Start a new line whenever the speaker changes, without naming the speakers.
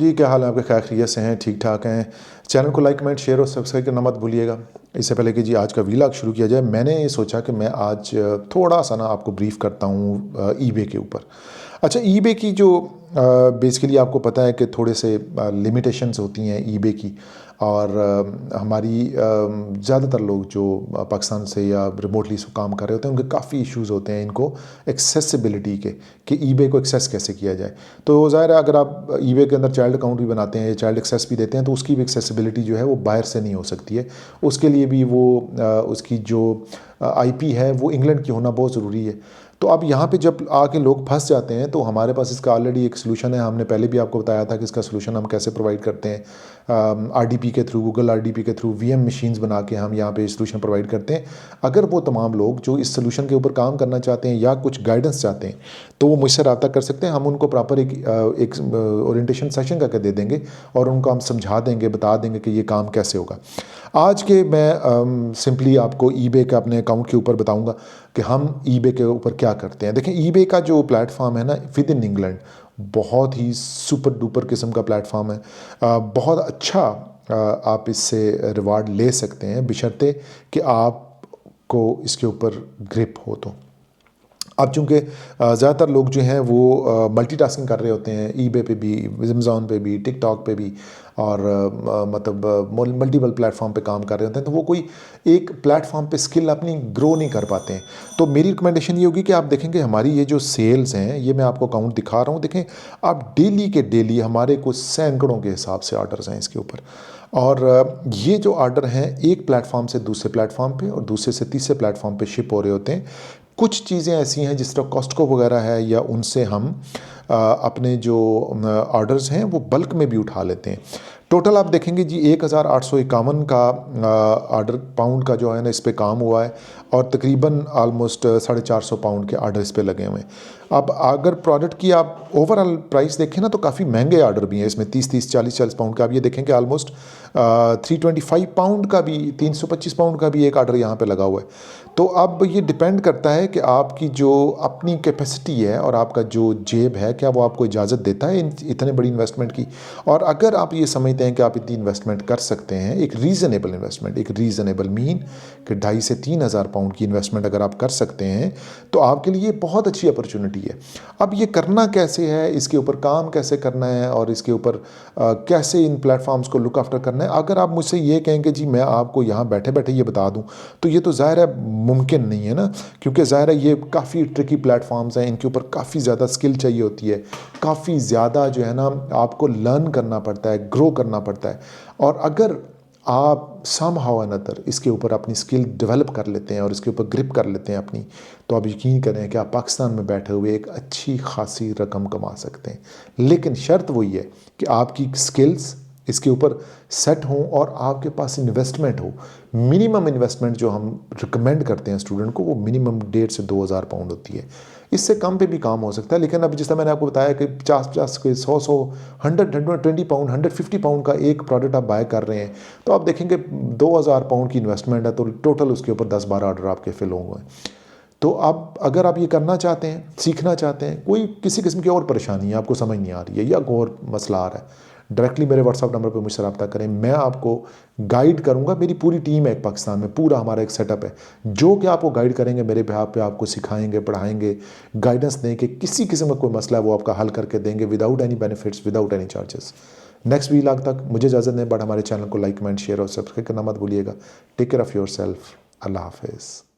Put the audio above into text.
जी, क्या हाल है आपके? खैर खैरियत से हैं? ठीक ठाक हैं? चैनल को लाइक कमेंट शेयर और सब्सक्राइब करना मत भूलिएगा। इससे पहले कि जी आज का वीलॉग शुरू किया जाए, मैंने ये सोचा कि मैं आज थोड़ा सा ना आपको ब्रीफ करता हूँ ईबे के ऊपर। अच्छा, ईबे की जो बेसिकली आपको पता है कि थोड़े से लिमिटेशंस होती हैं ईबे की, और हमारी ज़्यादातर लोग जो पाकिस्तान से या रिमोटली काम कर रहे होते हैं, उनके काफ़ी इश्यूज़ होते हैं इनको एक्सेसिबिलिटी के, कि ईबे को एक्सेस कैसे किया जाए। तो ज़ाहिर है, अगर आप ईबे के अंदर चाइल्ड अकाउंट भी बनाते हैं, चाइल्ड एक्सेस भी देते हैं, तो उसकी भी एक्सेसिबिलिटी जो है वो बाहर से नहीं हो सकती है। उसके लिए भी वो उसकी जो आईपी है वो इंग्लैंड की होना बहुत ज़रूरी है। तो अब यहाँ पे जब आके लोग फंस जाते हैं, तो हमारे पास इसका ऑलरेडी एक सलूशन है। हमने पहले भी आपको बताया था कि इसका सलूशन हम कैसे प्रोवाइड करते हैं। आरडीपी के थ्रू, गूगल आरडीपी के थ्रू वीएम मशीन्स बना के हम यहाँ पे सलूशन प्रोवाइड करते हैं। अगर वो तमाम लोग जो इस सलूशन के ऊपर काम करना चाहते हैं या कुछ गाइडेंस चाहते हैं, तो वो मुझसे रब्ता कर सकते हैं। हम उनको प्रॉपर एक ओरिएंटेशन सेशन करके दे देंगे और उनको हम समझा देंगे, बता देंगे कि ये काम कैसे होगा। आज के मैं सिंपली आपको ईबे के अपने अकाउंट के ऊपर बताऊंगा कि हम ईबे के ऊपर क्या करते हैं। देखें, ईबे का जो प्लेटफॉर्म है ना, विद इन इंग्लैंड बहुत ही सुपर डुपर किस्म का प्लेटफॉर्म है। बहुत अच्छा आप इससे रिवार्ड ले सकते हैं, बशर्ते कि आपको इसके ऊपर ग्रिप हो। तो अब चूँकि ज़्यादातर लोग जो हैं वो मल्टीटास्किंग कर रहे होते हैं, ईबे पे भी, अमेज़न पे भी, टिकटॉक पे भी, और मतलब मल्टीपल प्लेटफॉर्म पे काम कर रहे होते हैं, तो वो कोई एक प्लेटफॉर्म पे स्किल अपनी ग्रो नहीं कर पाते हैं। तो मेरी रिकमेंडेशन ये होगी कि आप देखेंगे हमारी ये जो सेल्स हैं, ये मैं आपको अकाउंट दिखा रहा हूँ, देखें आप डेली के डेली हमारे कुछ सैकड़ों के हिसाब से ऑर्डर्स हैं इसके ऊपर। और ये जो ऑर्डर हैं एक प्लेटफॉर्म से दूसरे प्लेटफॉर्म पे और दूसरे से तीसरे प्लेटफॉर्म पे शिप हो रहे होते हैं। कुछ चीज़ें ऐसी हैं जिस तरह कॉस्टको वगैरह है, या उनसे हम अपने जो ऑर्डर्स हैं वो बल्क में भी उठा लेते हैं। टोटल आप देखेंगे जी 1851 का ऑर्डर पाउंड का जो है ना इस पे काम हुआ है, और तकरीबन आलमोस्ट 450 पाउंड के ऑर्डर इस पे लगे हुए हैं। अब अगर प्रोडक्ट की आप ओवरऑल प्राइस देखें ना, तो काफ़ी महंगे ऑर्डर भी हैं इसमें, 30-30, 40-40 पाउंड का। आप ये देखेंगे आलमोस्ट 325 पाउंड का भी, 325 पाउंड का भी एक ऑर्डर यहाँ पे लगा हुआ है। तो अब ये डिपेंड करता है कि आपकी जो अपनी कैपेसिटी है और आपका जो जेब है, क्या वो आपको इजाज़त देता है इतने बड़ी इन्वेस्टमेंट की। और अगर आप ये समझते हैं कि आप इतनी इन्वेस्टमेंट कर सकते हैं, एक रीज़नेबल इन्वेस्टमेंट, एक रीज़नेबल मीन कि 2,500 से 3,000 पाउंड की इन्वेस्टमेंट अगर आप कर सकते हैं, तो आपके लिए बहुत अच्छी अपॉर्चुनिटी है। अब ये करना कैसे है, इसके ऊपर काम कैसे करना है, और इसके ऊपर कैसे इन प्लेटफॉर्म्स को लुक आफ्टर करना है। अगर आप मुझसे ये कहें कि जी मैं आपको यहाँ बैठे बैठे ये बता दूँ, तो ये तो ज़ाहिर है मुमकिन नहीं है ना, क्योंकि ज़ाहिर है ये काफ़ी ट्रिकी प्लेटफॉर्म्स हैं, इनके ऊपर काफ़ी ज़्यादा स्किल चाहिए होती है, काफ़ी ज़्यादा जो है ना आपको लर्न करना पड़ता है, ग्रो करना पड़ता है। और अगर आप समहाउ अनदर इसके ऊपर अपनी स्किल डेवलप कर लेते हैं और इसके ऊपर ग्रिप कर लेते हैं अपनी, तो आप यकीन करें कि आप पाकिस्तान में बैठे हुए एक अच्छी खासी रकम कमा सकते हैं। लेकिन शर्त वही है कि आपकी स्किल्स इसके ऊपर सेट हों और आपके पास इन्वेस्टमेंट हो। मिनिमम इन्वेस्टमेंट जो हम रिकमेंड करते हैं स्टूडेंट को, वो मिनिमम 1,500 से 2,000 पाउंड होती है। इससे कम पे भी काम हो सकता है, लेकिन अब जिस तरह मैंने आपको बताया कि 50-50 के 100-100, 120 पाउंड, 150 पाउंड का एक प्रोडक्ट आप बाय कर रहे हैं, तो आप देखेंगे 2,000 पाउंड की इन्वेस्टमेंट है, तो टोटल उसके ऊपर 10-12 ऑर्डर आपके फिल होंगे। तो आप अगर आप ये करना चाहते हैं, सीखना चाहते हैं, कोई किसी किस्म की और परेशानी है, आपको समझ नहीं आ रही है या कोई और मसला आ रहा है, डायरेक्टली मेरे व्हाट्सअप नंबर पे मुझसे रब्ता करें। मैं आपको गाइड करूंगा। मेरी पूरी टीम है एक पाकिस्तान में, पूरा हमारा एक सेटअप है जो कि आपको गाइड करेंगे, मेरे बिहाफ पे आपको सिखाएंगे, पढ़ाएंगे, गाइडेंस देंगे, किसी किस्म का कोई मसला है वो आपका हल करके देंगे, without any benefits, without any charges. Next vlog तक मुझे इजाज़त दें, बट हमारे चैनल को लाइक कमेंट शेयर और सब्सक्राइब करना मत भूलिएगा। Take care of yourself. Allah हाफिज़।